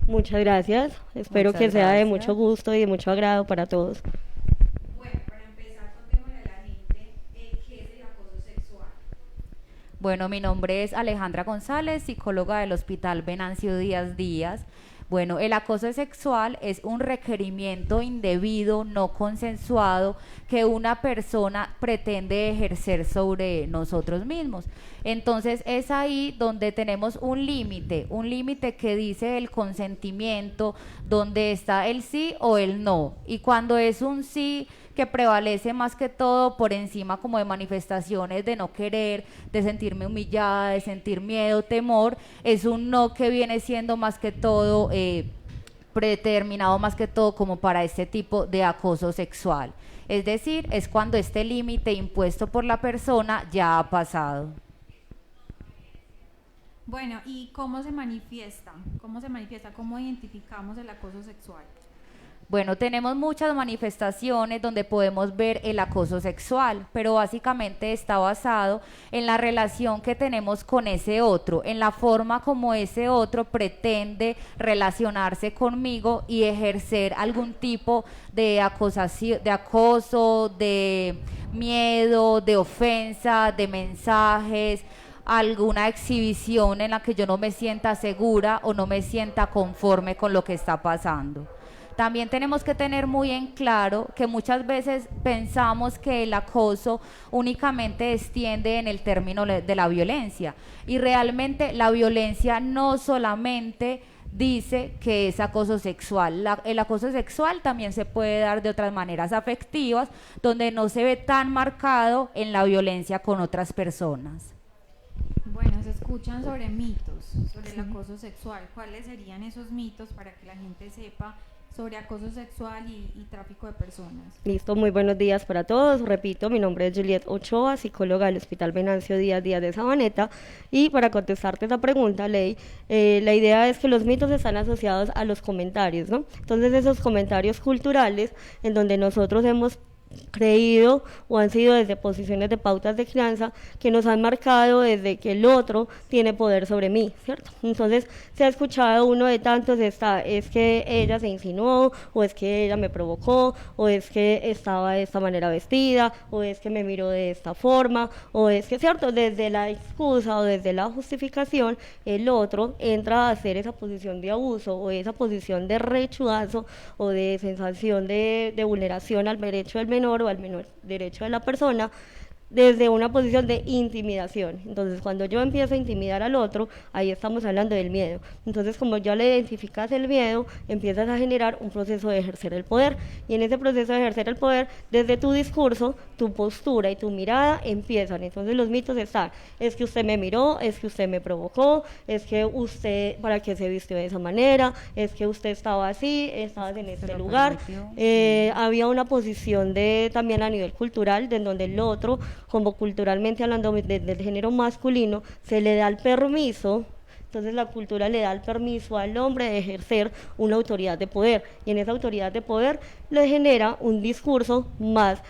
Muchas gracias. Espero Muchas que sea de mucho gracias. gusto y de mucho agrado para todos. Bueno, para empezar, contémosle a la gente qué es el acoso sexual. Bueno, mi nombre es Alejandra González, psicóloga del Hospital Venancio Díaz Díaz. Bueno, el acoso sexual es un requerimiento indebido, no consensuado, que una persona pretende ejercer sobre nosotros mismos. Entonces es ahí donde tenemos un límite que dice el consentimiento, donde está el sí o el no. Y cuando es un sí que prevalece más que todo por encima como de manifestaciones de no querer, de sentirme humillada, de sentir miedo, temor, es un no que viene siendo más que todo predeterminado más que todo como para este tipo de acoso sexual. Es decir, es cuando este límite impuesto por la persona ya ha pasado. Bueno, ¿y cómo se manifiesta? ¿Cómo se manifiesta? ¿Cómo identificamos el acoso sexual? Bueno, tenemos muchas manifestaciones donde podemos ver el acoso sexual, pero básicamente está basado en la relación que tenemos con ese otro, en la forma como ese otro pretende relacionarse conmigo y ejercer algún tipo de acosación, de acoso, de miedo, de ofensa, de mensajes, alguna exhibición en la que yo no me sienta segura o no me sienta conforme con lo que está pasando. También tenemos que tener muy en claro que muchas veces pensamos que el acoso únicamente extiende en el término de la violencia y realmente la violencia no solamente dice que es acoso sexual. El acoso sexual también se puede dar de otras maneras afectivas donde no se ve tan marcado en la violencia con otras personas. Bueno, se escuchan sobre mitos, sobre el acoso sexual. ¿Cuáles serían esos mitos para que la gente sepa sobre acoso sexual y tráfico de personas? Listo, muy buenos días para todos. Repito, mi nombre es Juliet Ochoa, psicóloga del Hospital Venancio Díaz Díaz de Sabaneta. Y para contestarte esa pregunta, Ley, la idea es que los mitos están asociados a los comentarios, ¿no? Entonces, esos comentarios culturales en donde nosotros hemos creído o han sido desde posiciones de pautas de crianza que nos han marcado desde que el otro tiene poder sobre mí, ¿cierto? Entonces se ha escuchado uno de tantos, es que ella se insinuó, o es que ella me provocó, o es que estaba de esta manera vestida, o es que me miró de esta forma, o es que, ¿cierto? Desde la excusa o desde la justificación, el otro entra a hacer esa posición de abuso o esa posición de rechazo o de sensación de vulneración al derecho del menor o al menor derecho de la persona desde una posición de intimidación. Entonces, cuando yo empiezo a intimidar al otro, ahí estamos hablando del miedo. Entonces, como ya le identificas el miedo, empiezas a generar un proceso de ejercer el poder. Y en ese proceso de ejercer el poder, desde tu discurso, tu postura y tu mirada empiezan. Entonces, los mitos están, es que usted me miró, es que usted me provocó, es que usted, ¿para qué se vistió de esa manera? Es que usted estaba así, estabas en Se este lo lugar. permitió. Había una posición de también a nivel cultural, de en donde el otro, como culturalmente hablando del género masculino, se le da el permiso. Entonces la cultura le da el permiso al hombre de ejercer una autoridad de poder, y en esa autoridad de poder le genera un discurso más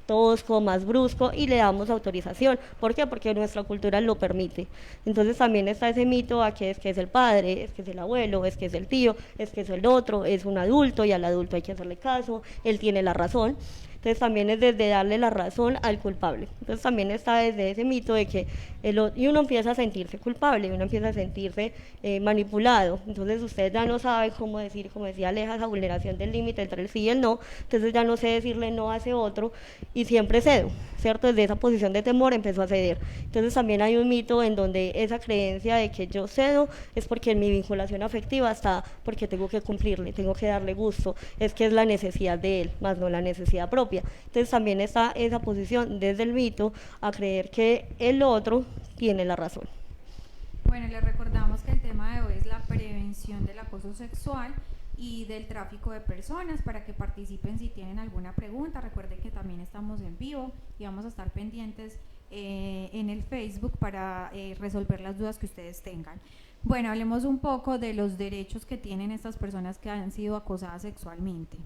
tosco, más brusco, y le damos autorización. ¿Por qué? Porque nuestra cultura lo permite. Entonces también está ese mito a que es el padre, es que es el abuelo, es que es el tío, es que es el otro, es un adulto y al adulto hay que hacerle caso, él tiene la razón. Entonces también es desde darle la razón al culpable. Entonces también está desde ese mito de que y uno empieza a sentirse culpable, uno empieza a sentirse manipulado. Entonces usted ya no sabe cómo decir, como decía Aleja, esa vulneración del límite entre el sí y el no. Entonces ya no sé decirle no a ese otro y siempre cedo, ¿cierto? Desde esa posición de temor empezó a ceder. Entonces también hay un mito en donde esa creencia de que yo cedo es porque en mi vinculación afectiva está, porque tengo que cumplirle, tengo que darle gusto, es que es la necesidad de él, más no la necesidad propia. Entonces también está esa posición desde el mito a creer que el otro tiene la razón. Bueno, les recordamos que el tema de hoy es la prevención del acoso sexual y del tráfico de personas. Para que participen si tienen alguna pregunta, recuerden que también estamos en vivo y vamos a estar pendientes en el Facebook para resolver las dudas que ustedes tengan. Bueno, hablemos un poco de los derechos que tienen estas personas que han sido acosadas sexualmente.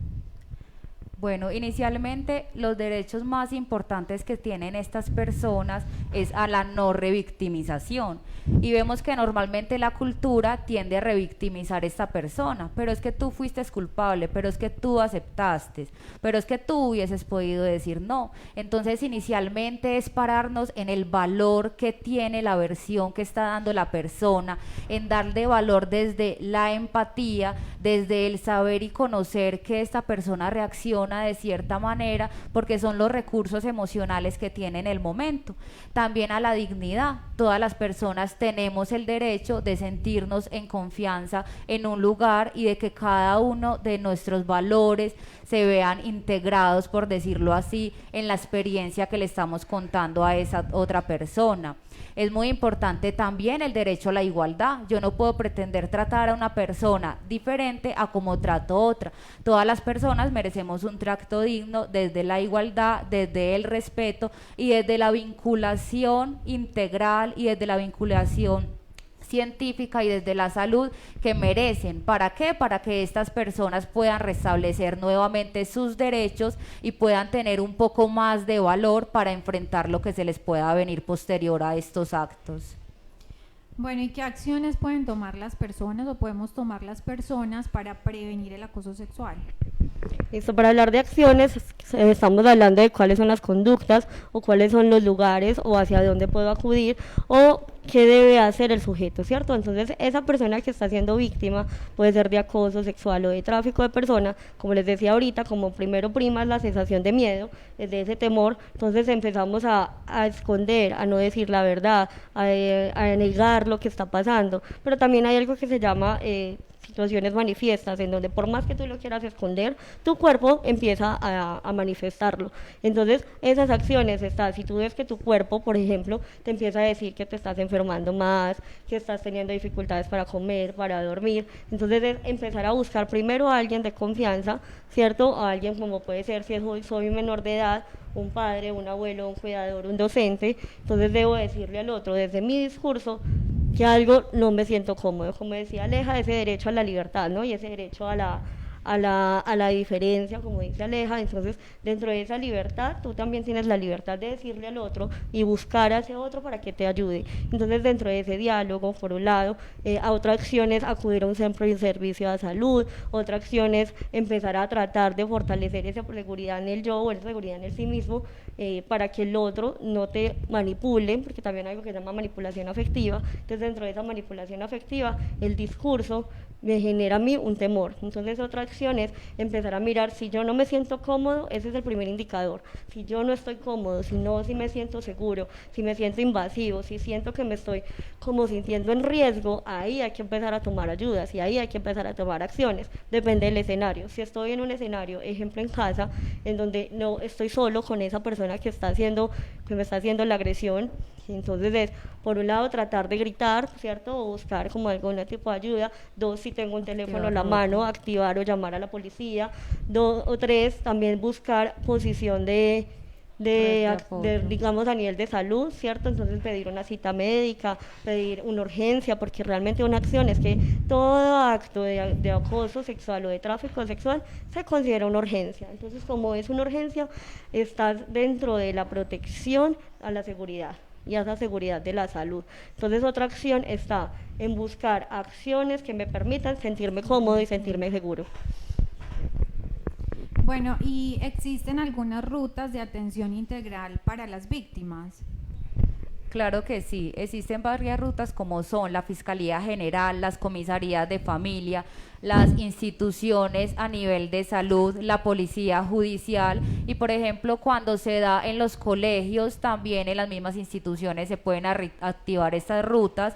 Bueno, inicialmente los derechos más importantes que tienen estas personas es a la no revictimización. Y vemos que normalmente la cultura tiende a revictimizar a esta persona, pero es que tú fuiste culpable, pero es que tú aceptaste, pero es que tú hubieses podido decir no. Entonces inicialmente es pararnos en el valor que tiene la versión que está dando la persona, en darle valor desde la empatía, desde el saber y conocer que esta persona reacciona de cierta manera porque son los recursos emocionales que tiene en el momento. También a la dignidad. Todas las personas tenemos el derecho de sentirnos en confianza en un lugar y de que cada uno de nuestros valores se vean integrados, por decirlo así, en la experiencia que le estamos contando a esa otra persona. Es muy importante también el derecho a la igualdad. Yo no puedo pretender tratar a una persona diferente a como trato a otra. Todas las personas merecemos un trato digno desde la igualdad, desde el respeto y desde la vinculación integral y desde la vinculación científica y desde la salud que merecen. ¿Para qué? Para que estas personas puedan restablecer nuevamente sus derechos y puedan tener un poco más de valor para enfrentar lo que se les pueda venir posterior a estos actos. Bueno, ¿y qué acciones pueden tomar las personas o podemos tomar las personas para prevenir el acoso sexual? Listo, para hablar de acciones, estamos hablando de cuáles son las conductas o cuáles son los lugares o hacia dónde puedo acudir o qué debe hacer el sujeto, ¿cierto? Entonces, esa persona que está siendo víctima puede ser de acoso sexual o de tráfico de personas, como les decía ahorita, como primero prima es la sensación de miedo, desde ese temor, entonces empezamos a esconder, a no decir la verdad, a negar lo que está pasando, pero también hay algo que se llama situaciones manifiestas, en donde por más que tú lo quieras esconder, tu cuerpo empieza a manifestarlo. Entonces, esas acciones si tú ves que tu cuerpo, por ejemplo, te empieza a decir que te estás enfermando más, que estás teniendo dificultades para comer, para dormir, entonces es empezar a buscar primero a alguien de confianza, ¿cierto? A alguien como puede ser, si soy menor de edad, un padre, un abuelo, un cuidador, un docente, entonces debo decirle al otro desde mi discurso que algo no me siento cómodo, como decía Aleja, ese derecho a la libertad, ¿no? Y ese derecho a la diferencia, como dice Aleja. Entonces, dentro de esa libertad, tú también tienes la libertad de decirle al otro y buscar a ese otro para que te ayude. Entonces, dentro de ese diálogo, por un lado, a otra acción es acudir a un centro de servicio de salud, otra acción es empezar a tratar de fortalecer esa seguridad en el yo o esa seguridad en el sí mismo, para que el otro no te manipule, porque también hay algo que se llama manipulación afectiva. Entonces, dentro de esa manipulación afectiva, el discurso me genera a mí un temor. Entonces, otra acción es empezar a mirar, si yo no me siento cómodo, ese es el primer indicador. Si yo no estoy cómodo, si me siento seguro, si me siento invasivo, si siento que me estoy como sintiendo en riesgo, ahí hay que empezar a tomar ayudas y ahí hay que empezar a tomar acciones. Depende del escenario. Si estoy en un escenario, ejemplo en casa, en donde no estoy solo con esa persona que me está haciendo la agresión, entonces es, por un lado, tratar de gritar, ¿cierto? O buscar como algún tipo de ayuda. 2, si tengo un teléfono en la mano, activar o llamar a la policía. 2 o 3, también buscar posición digamos, a nivel de salud, ¿cierto? Entonces pedir una cita médica, pedir una urgencia, porque realmente una acción es que todo acto de acoso sexual o de tráfico sexual se considera una urgencia. Entonces, como es una urgencia, estás dentro de la protección a la seguridad y a esa seguridad de la salud. Entonces, otra acción está en buscar acciones que me permitan sentirme cómodo y sentirme seguro. Bueno, ¿y existen algunas rutas de atención integral para las víctimas? Claro que sí, existen varias rutas como son la Fiscalía General, las comisarías de familia, las instituciones a nivel de salud, la policía judicial y por ejemplo cuando se da en los colegios también en las mismas instituciones se pueden activar estas rutas,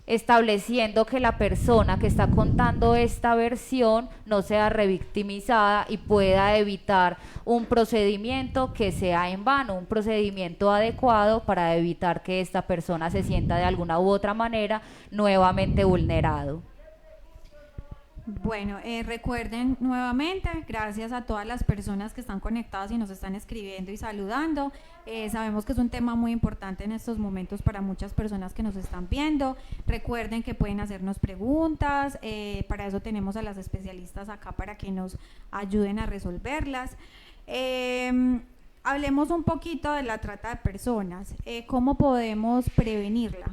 estableciendo que la persona que está contando esta versión no sea revictimizada y pueda evitar un procedimiento que sea en vano, un procedimiento adecuado para evitar que esta persona se sienta de alguna u otra manera nuevamente vulnerado. Bueno, recuerden nuevamente, gracias a todas las personas que están conectadas y nos están escribiendo y saludando. Sabemos que es un tema muy importante en estos momentos para muchas personas que nos están viendo. Recuerden que pueden hacernos preguntas, para eso tenemos a las especialistas acá para que nos ayuden a resolverlas. Hablemos un poquito de la trata de personas. ¿Cómo podemos prevenirla?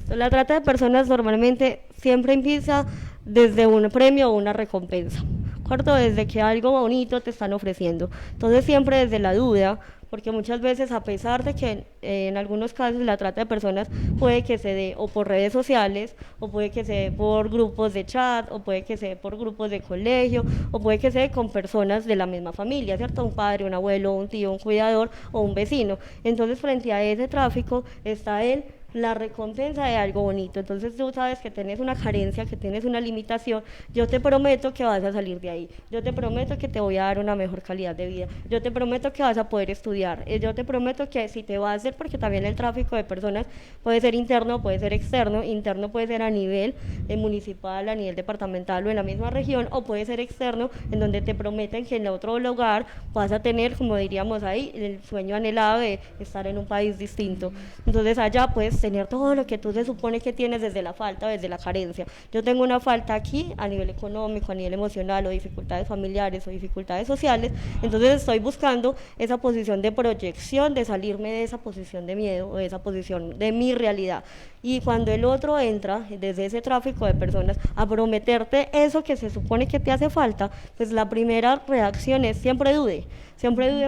La trata de personas normalmente siempre empieza desde un premio o una recompensa, ¿cierto? Desde que algo bonito te están ofreciendo. Entonces siempre desde la duda, porque muchas veces a pesar de que en algunos casos la trata de personas puede que se dé o por redes sociales, o puede que se dé por grupos de chat, o puede que se dé por grupos de colegio, o puede que se dé con personas de la misma familia, ¿cierto? Un padre, un abuelo, un tío, un cuidador o un vecino. Entonces frente a ese tráfico está la recompensa de algo bonito. Entonces tú sabes que tienes una carencia, que tienes una limitación, yo te prometo que vas a salir de ahí, yo te prometo que te voy a dar una mejor calidad de vida, yo te prometo que vas a poder estudiar, yo te prometo que si te va a hacer, porque también el tráfico de personas puede ser interno, puede ser externo. Interno puede ser a nivel municipal, a nivel departamental o en la misma región, o puede ser externo, en donde te prometen que en otro lugar vas a tener, como diríamos ahí, el sueño anhelado de estar en un país distinto. Entonces allá puedes tener todo lo que tú se supone que tienes desde la falta, desde la carencia. Yo tengo una falta aquí a nivel económico, a nivel emocional, o dificultades familiares o dificultades sociales, entonces estoy buscando esa posición de proyección, de salirme de esa posición de miedo o de esa posición de mi realidad. Y cuando el otro entra desde ese tráfico de personas a prometerte eso que se supone que te hace falta, pues la primera reacción es siempre dude,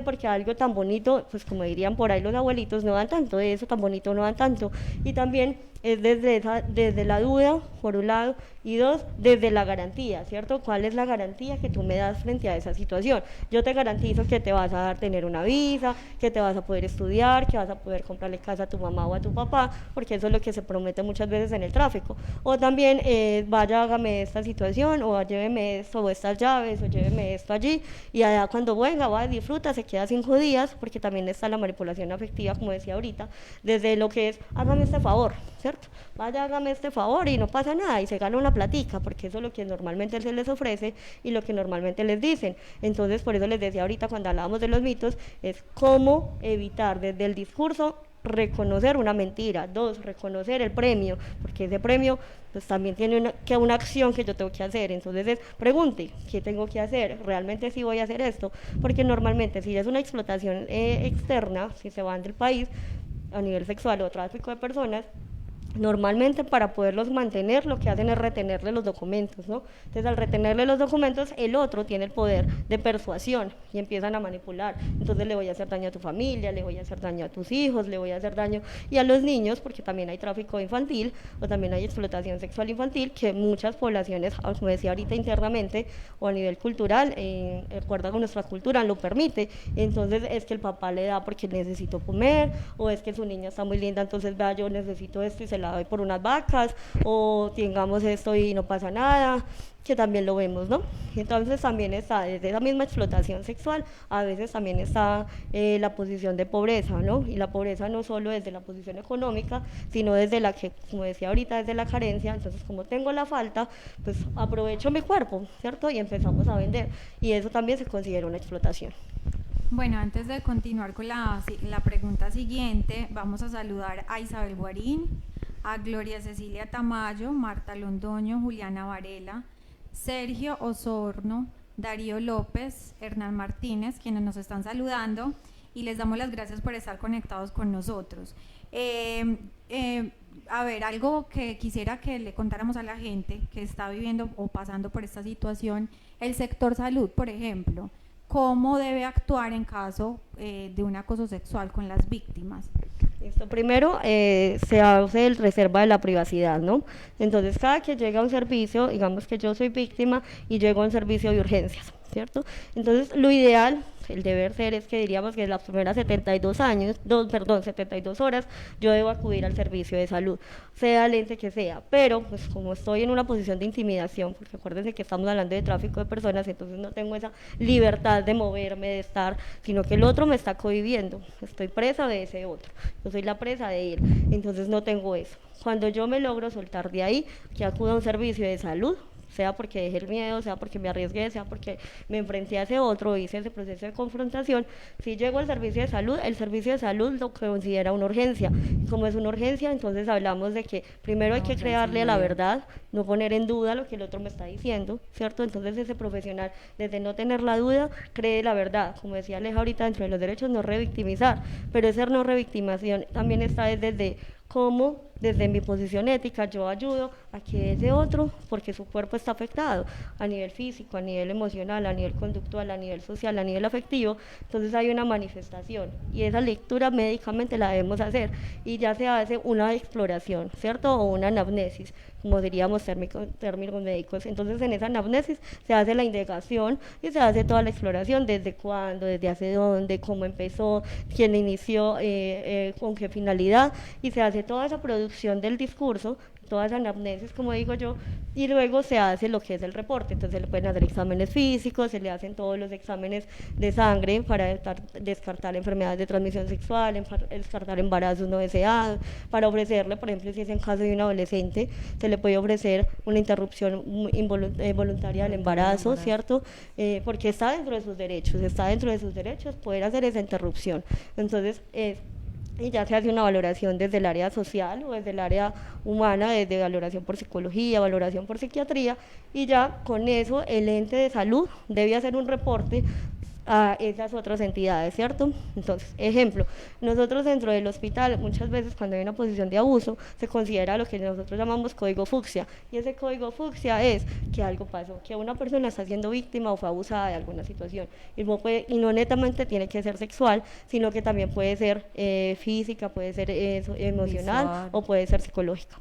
porque algo tan bonito, pues como dirían por ahí los abuelitos, no dan tanto, de eso tan bonito no dan tanto. Y también es desde la duda, por un lado, y dos, desde la garantía, ¿cierto? ¿Cuál es la garantía que tú me das frente a esa situación? Yo te garantizo que te vas a dar tener una visa, que te vas a poder estudiar, que vas a poder comprarle casa a tu mamá o a tu papá, porque eso es lo que se promete muchas veces en el tráfico. O también, vaya, hágame esta situación, o lléveme esto, o estas llaves, o lléveme esto allí, y allá cuando venga, va, disfruta, se queda 5 días, porque también está la manipulación afectiva, como decía ahorita, desde lo que es, hágame este favor, ¿cierto? Vaya, hágame este favor y no pasa nada, y se gana una platica, porque eso es lo que normalmente se les ofrece y lo que normalmente les dicen. Entonces, por eso les decía ahorita cuando hablábamos de los mitos, es cómo evitar desde el discurso reconocer una mentira. 2, reconocer el premio, porque ese premio pues también tiene una acción que yo tengo que hacer. Entonces es, pregunte, ¿qué tengo que hacer? ¿Realmente sí voy a hacer esto? Porque normalmente si es una explotación externa, si se van del país a nivel sexual o tráfico de personas, normalmente para poderlos mantener lo que hacen es retenerle los documentos, ¿no? Entonces al retenerle los documentos el otro tiene el poder de persuasión y empiezan a manipular. Entonces le voy a hacer daño a tu familia, le voy a hacer daño a tus hijos, le voy a hacer daño y a los niños, porque también hay tráfico infantil o también hay explotación sexual infantil, que muchas poblaciones, como decía ahorita, internamente o a nivel cultural, de acuerdo con nuestra cultura, lo permite. Entonces es que el papá le da porque necesito comer, o es que su niña está muy linda, entonces vea, yo necesito esto y se la doy por unas vacas, o tengamos esto y no pasa nada, que también lo vemos, ¿no? Entonces también está desde esa misma explotación sexual, a veces también está la posición de pobreza, ¿no? Y la pobreza no solo desde la posición económica, sino desde la que, como decía ahorita, desde la carencia. Entonces, como tengo la falta, pues aprovecho mi cuerpo, ¿cierto? Y empezamos a vender, y eso también se considera una explotación. Bueno, antes de continuar con la pregunta siguiente, vamos a saludar a Isabel Guarín, a Gloria Cecilia Tamayo, Marta Londoño, Juliana Varela, Sergio Osorno, Darío López, Hernán Martínez, quienes nos están saludando, y les damos las gracias por estar conectados con nosotros. A ver, algo que quisiera que le contáramos a la gente que está viviendo o pasando por esta situación, el sector salud, por ejemplo, ¿cómo debe actuar en caso de un acoso sexual con las víctimas? Listo. Primero, se hace el reserva de la privacidad, ¿no? Entonces, cada que llega a un servicio, digamos que yo soy víctima y llego a un servicio de urgencias, ¿cierto? Entonces, lo ideal, el deber ser, es que diríamos que en las primeras 72 horas, yo debo acudir al servicio de salud, sea el ente que sea. Pero, pues como estoy en una posición de intimidación, porque acuérdense que estamos hablando de tráfico de personas, entonces no tengo esa libertad de moverme, de estar, sino que el otro me está cohibiendo, estoy presa de ese otro, yo soy la presa de él, entonces no tengo eso. Cuando yo me logro soltar de ahí, que acudo a un servicio de salud, sea porque dejé el miedo, sea porque me arriesgué, sea porque me enfrenté a ese otro, hice ese proceso de confrontación. Si llego al servicio de salud, el servicio de salud lo considera una urgencia. Como es una urgencia, entonces hablamos de que primero hay que crearle a la verdad, no poner en duda lo que el otro me está diciendo, ¿cierto? Entonces ese profesional, desde no tener la duda, cree la verdad. Como decía Aleja ahorita, dentro de los derechos, no revictimizar, pero esa no revictimización también está desde cómo, desde mi posición ética, yo ayudo a que ese otro, porque su cuerpo está afectado a nivel físico, a nivel emocional, a nivel conductual, a nivel social, a nivel afectivo, entonces hay una manifestación y esa lectura médicamente la debemos hacer y ya se hace una exploración, ¿cierto? O una anamnesis, como diríamos términos médicos. Entonces en esa anamnesis se hace la indagación y se hace toda la exploración, desde cuándo, desde hace dónde, cómo empezó, quién inició, con qué finalidad, y se hace toda esa producción del discurso, toda esa anamnesis, como digo yo, y luego se hace lo que es el reporte. Entonces se le pueden hacer exámenes físicos, se le hacen todos los exámenes de sangre para descartar enfermedades de transmisión sexual, descartar embarazos no deseados, para ofrecerle, por ejemplo, si es en caso de un adolescente, se le puede ofrecer una interrupción voluntaria del embarazo, ¿cierto? Porque está dentro de sus derechos poder hacer esa interrupción. Entonces, y ya se hace una valoración desde el área social o desde el área humana, desde valoración por psicología, valoración por psiquiatría, y ya con eso el ente de salud debe hacer un reporte a esas otras entidades, ¿cierto? Entonces, ejemplo, nosotros dentro del hospital, muchas veces cuando hay una posición de abuso, se considera lo que nosotros llamamos código fucsia, y ese código fucsia es que algo pasó, que una persona está siendo víctima o fue abusada de alguna situación, y no netamente tiene que ser sexual, sino que también puede ser física, puede ser emocional, visual, o puede ser psicológica.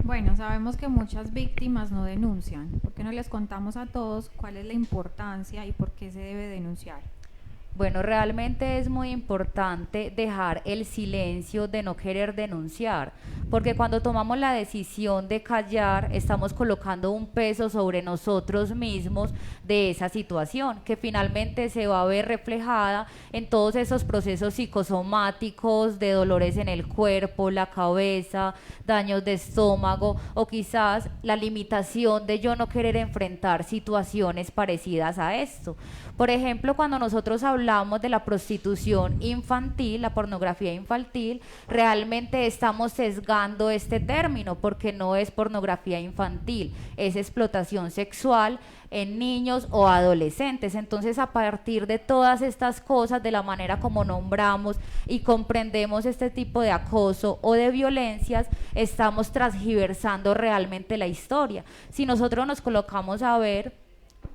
Bueno, sabemos que muchas víctimas no denuncian. ¿Por qué no les contamos a todos cuál es la importancia y por qué se debe denunciar? Bueno, realmente es muy importante dejar el silencio de no querer denunciar, porque cuando tomamos la decisión de callar, estamos colocando un peso sobre nosotros mismos de esa situación, que finalmente se va a ver reflejada en todos esos procesos psicosomáticos de dolores en el cuerpo, la cabeza, daños de estómago, o quizás la limitación de yo no querer enfrentar situaciones parecidas a esto. Por ejemplo, cuando nosotros hablamos de la prostitución infantil, la pornografía infantil, realmente estamos sesgando este término, porque no es pornografía infantil, es explotación sexual en niños o adolescentes. Entonces, a partir de todas estas cosas, de la manera como nombramos y comprendemos este tipo de acoso o de violencias, estamos transgiversando realmente la historia. Si nosotros nos colocamos a ver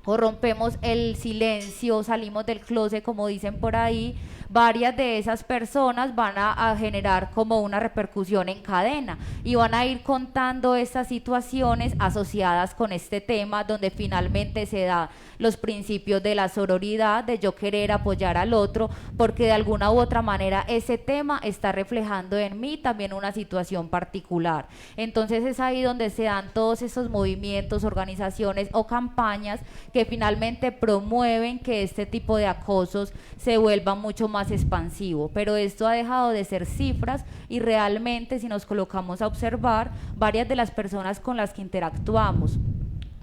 o rompemos el silencio, salimos del closet, como dicen por ahí, varias de esas personas van a generar como una repercusión en cadena y van a ir contando estas situaciones asociadas con este tema, donde finalmente se da los principios de la sororidad, de yo querer apoyar al otro, porque de alguna u otra manera ese tema está reflejando en mí también una situación particular. Entonces es ahí donde se dan todos esos movimientos, organizaciones o campañas que finalmente promueven que este tipo de acosos se vuelvan mucho más expansivo, pero esto ha dejado de ser cifras y realmente, si nos colocamos a observar, varias de las personas con las que interactuamos,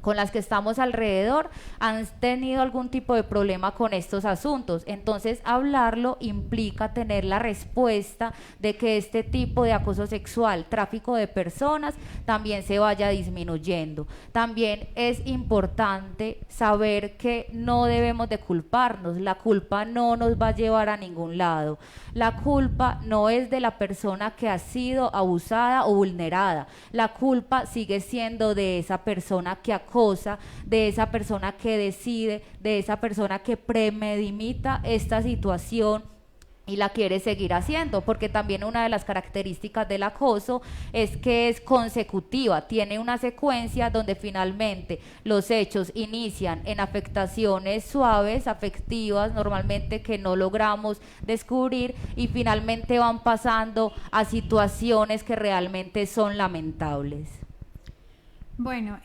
con las que estamos alrededor, han tenido algún tipo de problema con estos asuntos. Entonces, hablarlo implica tener la respuesta de que este tipo de acoso sexual, tráfico de personas, también se vaya disminuyendo. También es importante saber que no debemos de culparnos. La culpa no nos va a llevar a ningún lado. La culpa no es de la persona que ha sido abusada o vulnerada. La culpa sigue siendo de esa persona que acosa, de esa persona que decide, de esa persona que premedita esta situación y la quiere seguir haciendo, porque también una de las características del acoso es que es consecutiva, tiene una secuencia donde finalmente los hechos inician en afectaciones suaves, afectivas, normalmente que no logramos descubrir, y finalmente van pasando a situaciones que realmente son lamentables. Bueno,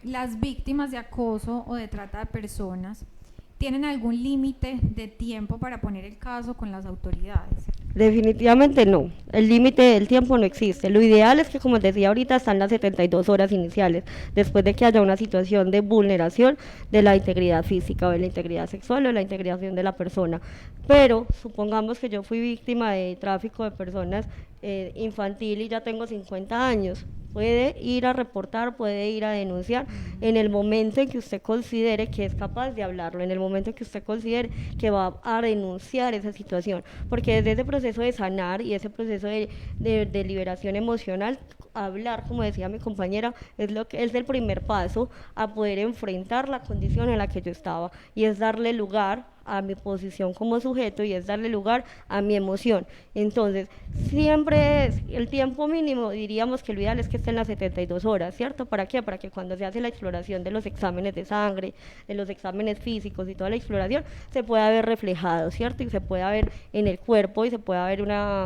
las víctimas de acoso o de trata de personas, ¿tienen algún límite de tiempo para poner el caso con las autoridades? Definitivamente no, el límite del tiempo no existe. Lo ideal es que, como decía ahorita, están las 72 horas iniciales, después de que haya una situación de vulneración de la integridad física o de la integridad sexual o de la integridad de la persona. Pero supongamos que yo fui víctima de tráfico de personas infantil y ya tengo 50 años. Puede ir a reportar, puede ir a denunciar en el momento en que usted considere que es capaz de hablarlo, en el momento en que usted considere que va a denunciar esa situación, porque desde ese proceso de sanar y ese proceso de liberación emocional, hablar, como decía mi compañera, es el primer paso a poder enfrentar la condición en la que yo estaba, y es darle lugar a mi posición como sujeto y es darle lugar a mi emoción. Entonces, siempre es el tiempo mínimo, diríamos que lo ideal es que esté en las 72 horas, ¿cierto? ¿Para qué? Para que cuando se hace la exploración de los exámenes de sangre, de los exámenes físicos y toda la exploración, se pueda ver reflejado, ¿cierto? Y se pueda ver en el cuerpo y se pueda ver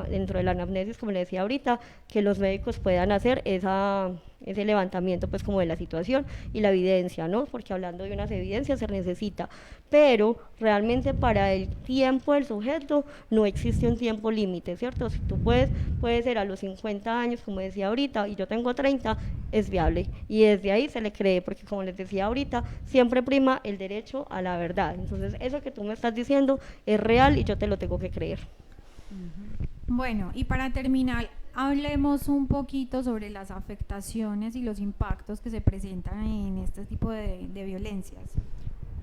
dentro de la anamnesis, como le decía ahorita, que los médicos puedan hacer ese levantamiento pues como de la situación y la evidencia, ¿no? Porque hablando de unas evidencias se necesita, pero realmente para el tiempo del sujeto no existe un tiempo límite, ¿cierto? Si tú puede ser a los 50 años, como decía ahorita, y yo tengo 30, es viable, y desde ahí se le cree, porque como les decía ahorita, siempre prima el derecho a la verdad. Entonces eso que tú me estás diciendo es real y yo te lo tengo que creer. Bueno, y para terminar, hablemos un poquito sobre las afectaciones y los impactos que se presentan en este tipo de violencias.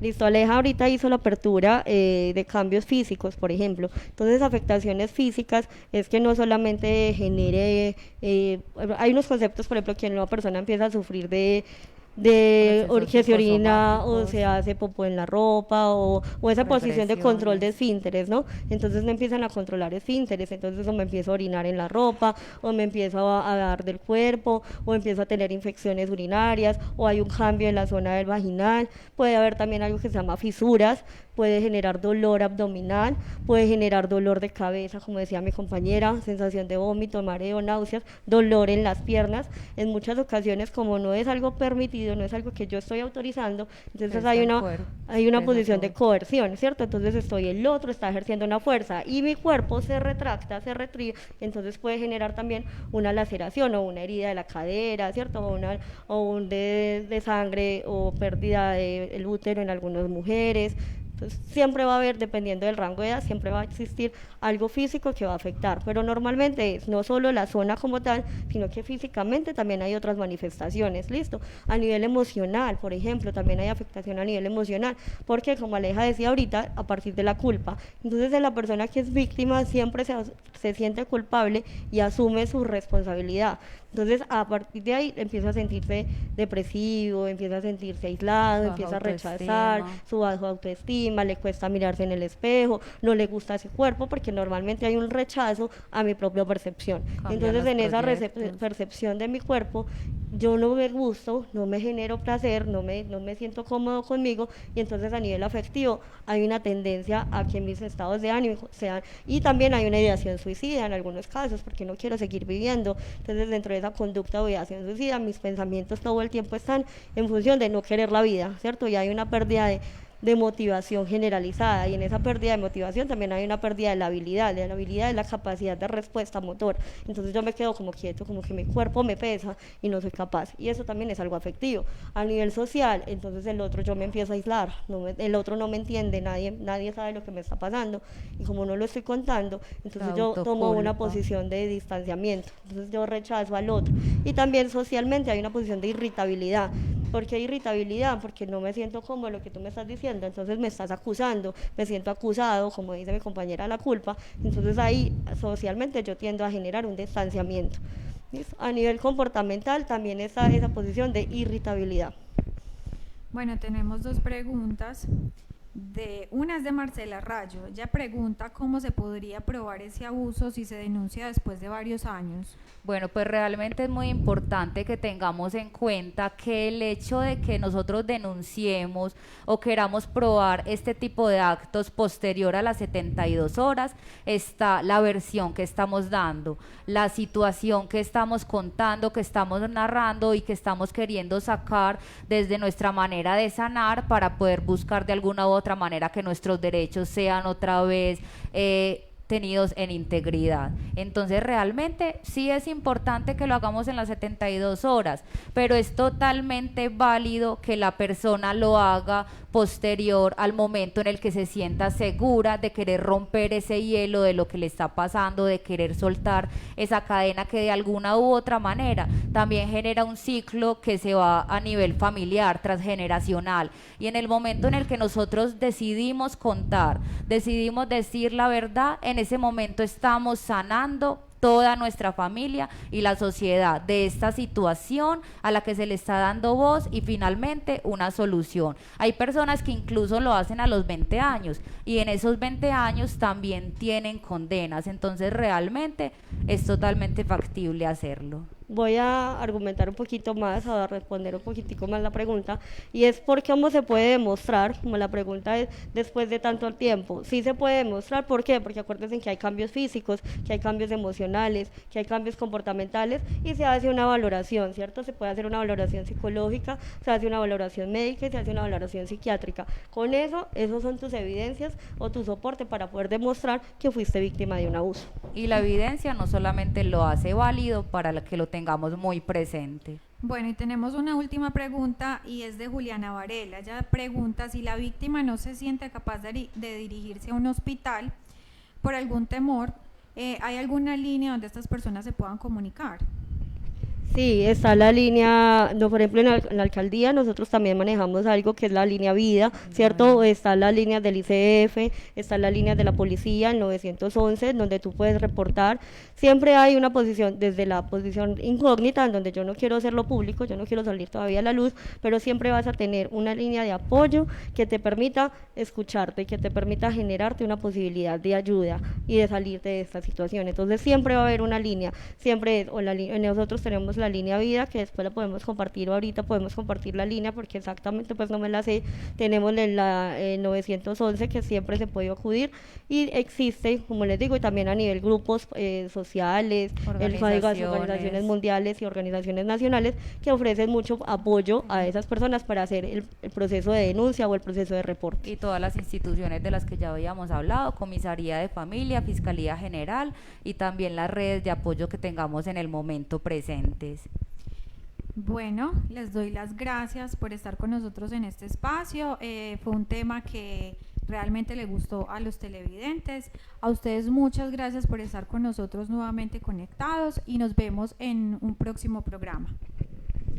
Listo, Aleja ahorita hizo la apertura de cambios físicos, por ejemplo. Entonces, afectaciones físicas es que no solamente genere, hay unos conceptos, por ejemplo, que una persona empieza a sufrir de que se orina o se hace popó en la ropa o esa posición de control de esfínteres, ¿no? Entonces me empiezan a controlar esfínteres, entonces o me empiezo a orinar en la ropa o me empiezo a dar del cuerpo o empiezo a tener infecciones urinarias o hay un cambio en la zona del vaginal, puede haber también algo que se llama fisuras, puede generar dolor abdominal, puede generar dolor de cabeza, como decía mi compañera, sensación de vómito, mareo, náuseas, dolor en las piernas. En muchas ocasiones, como no es algo permitido, no es algo que yo estoy autorizando, entonces hay una posición de coerción, ¿cierto? Entonces el otro está ejerciendo una fuerza y mi cuerpo se retracta, se retrieve, entonces puede generar también una laceración o una herida de la cadera, ¿cierto? O un de sangre o pérdida del útero en algunas mujeres. Entonces, siempre va a haber, dependiendo del rango de edad, siempre va a existir algo físico que va a afectar, pero normalmente es no solo la zona como tal, sino que físicamente también hay otras manifestaciones, ¿listo? A nivel emocional, por ejemplo, también hay afectación a nivel emocional, porque como Aleja decía ahorita, a partir de la culpa, entonces la persona que es víctima siempre se siente culpable y asume su responsabilidad. Entonces, a partir de ahí empieza a sentirse depresivo, empieza a sentirse aislado, empieza a rechazar su baja autoestima, le cuesta mirarse en el espejo, no le gusta ese cuerpo porque normalmente hay un rechazo a mi propia percepción. Entonces, en esa percepción de mi cuerpo, yo no me gusto, no me genero placer, no me siento cómodo conmigo, y entonces a nivel afectivo hay una tendencia a que mis estados de ánimo sean, y también hay una ideación suicida en algunos casos, porque no quiero seguir viviendo. Entonces dentro de esa conducta o ideación suicida, mis pensamientos todo el tiempo están en función de no querer la vida, ¿cierto? Y hay una pérdida de motivación generalizada, y en esa pérdida de motivación también hay una pérdida de la habilidad de la capacidad de respuesta motor. Entonces yo me quedo como quieto, como que mi cuerpo me pesa y no soy capaz, y eso también es algo afectivo. A nivel social, entonces el otro, yo me empiezo a aislar, el otro no me entiende, nadie sabe lo que me está pasando, y como no lo estoy contando, entonces yo tomo una posición de distanciamiento, entonces yo rechazo al otro. Y también socialmente hay una posición de irritabilidad. ¿Por qué irritabilidad? Porque no me siento como lo que tú me estás diciendo, entonces me estás acusando, me siento acusado, como dice mi compañera, la culpa. Entonces ahí socialmente yo tiendo a generar un distanciamiento. ¿Listo? A nivel comportamental también está esa posición de irritabilidad. Bueno, tenemos dos preguntas. Una es de Marcela Rayo. Ella pregunta cómo se podría probar ese abuso si se denuncia después de varios años. Bueno, pues realmente es muy importante que tengamos en cuenta que el hecho de que nosotros denunciemos o queramos probar este tipo de actos posterior a las 72 horas está la versión que estamos dando, la situación que estamos contando, que estamos narrando y que estamos queriendo sacar desde nuestra manera de sanar para poder buscar de alguna u otra manera que nuestros derechos sean otra vez tenidos en integridad. Entonces realmente sí es importante que lo hagamos en las 72 horas, pero es totalmente válido que la persona lo haga posterior al momento en el que se sienta segura de querer romper ese hielo de lo que le está pasando, de querer soltar esa cadena que de alguna u otra manera también genera un ciclo que se va a nivel familiar, transgeneracional, y en el momento en el que nosotros decidimos contar, decidimos decir la verdad, en ese momento estamos sanando toda nuestra familia y la sociedad de esta situación a la que se le está dando voz y finalmente una solución. Hay personas que incluso lo hacen a los 20 años y en esos 20 años también tienen condenas, entonces realmente es totalmente factible hacerlo. Voy a argumentar un poquito más, a responder un poquitico más la pregunta, y es por cómo se puede demostrar, como la pregunta es después de tanto tiempo. Sí se puede demostrar, ¿por qué? Porque acuérdense que hay cambios físicos, que hay cambios emocionales, que hay cambios comportamentales y se hace una valoración, ¿cierto? Se puede hacer una valoración psicológica, se hace una valoración médica y se hace una valoración psiquiátrica. Con eso, esos son tus evidencias o tu soporte para poder demostrar que fuiste víctima de un abuso. Y la evidencia no solamente lo hace válido para que lo tengamos muy presente. Bueno, y tenemos una última pregunta y es de Juliana Varela. Ella pregunta si la víctima no se siente capaz de dirigirse a un hospital por algún temor, ¿hay alguna línea donde estas personas se puedan comunicar? Sí, está la línea, no, por ejemplo en la alcaldía nosotros también manejamos algo que es la línea vida, ¿cierto? Está la línea del ICF, está la línea de la policía, el 911, donde tú puedes reportar. Siempre hay una posición, desde la posición incógnita, en donde yo no quiero hacerlo público, yo no quiero salir todavía a la luz, pero siempre vas a tener una línea de apoyo que te permita escucharte y que te permita generarte una posibilidad de ayuda y de salirte de esta situación. Entonces siempre va a haber una línea, siempre, nosotros tenemos la línea vida, que después la podemos compartir, o ahorita podemos compartir la línea porque exactamente pues no me la sé. Tenemos la 911 que siempre se puede acudir y existe, como les digo, y también a nivel grupos sociales, organizaciones mundiales y organizaciones nacionales que ofrecen mucho apoyo a esas personas para hacer el proceso de denuncia o el proceso de reporte. Y todas las instituciones de las que ya habíamos hablado, Comisaría de Familia, Fiscalía General y también las redes de apoyo que tengamos en el momento presentes. Bueno, les doy las gracias por estar con nosotros en este espacio. Fue un tema que realmente le gustó a los televidentes. A ustedes muchas gracias por estar con nosotros nuevamente conectados y nos vemos en un próximo programa.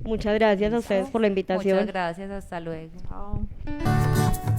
Muchas gracias a ustedes por la invitación. Muchas gracias, hasta luego. Chao.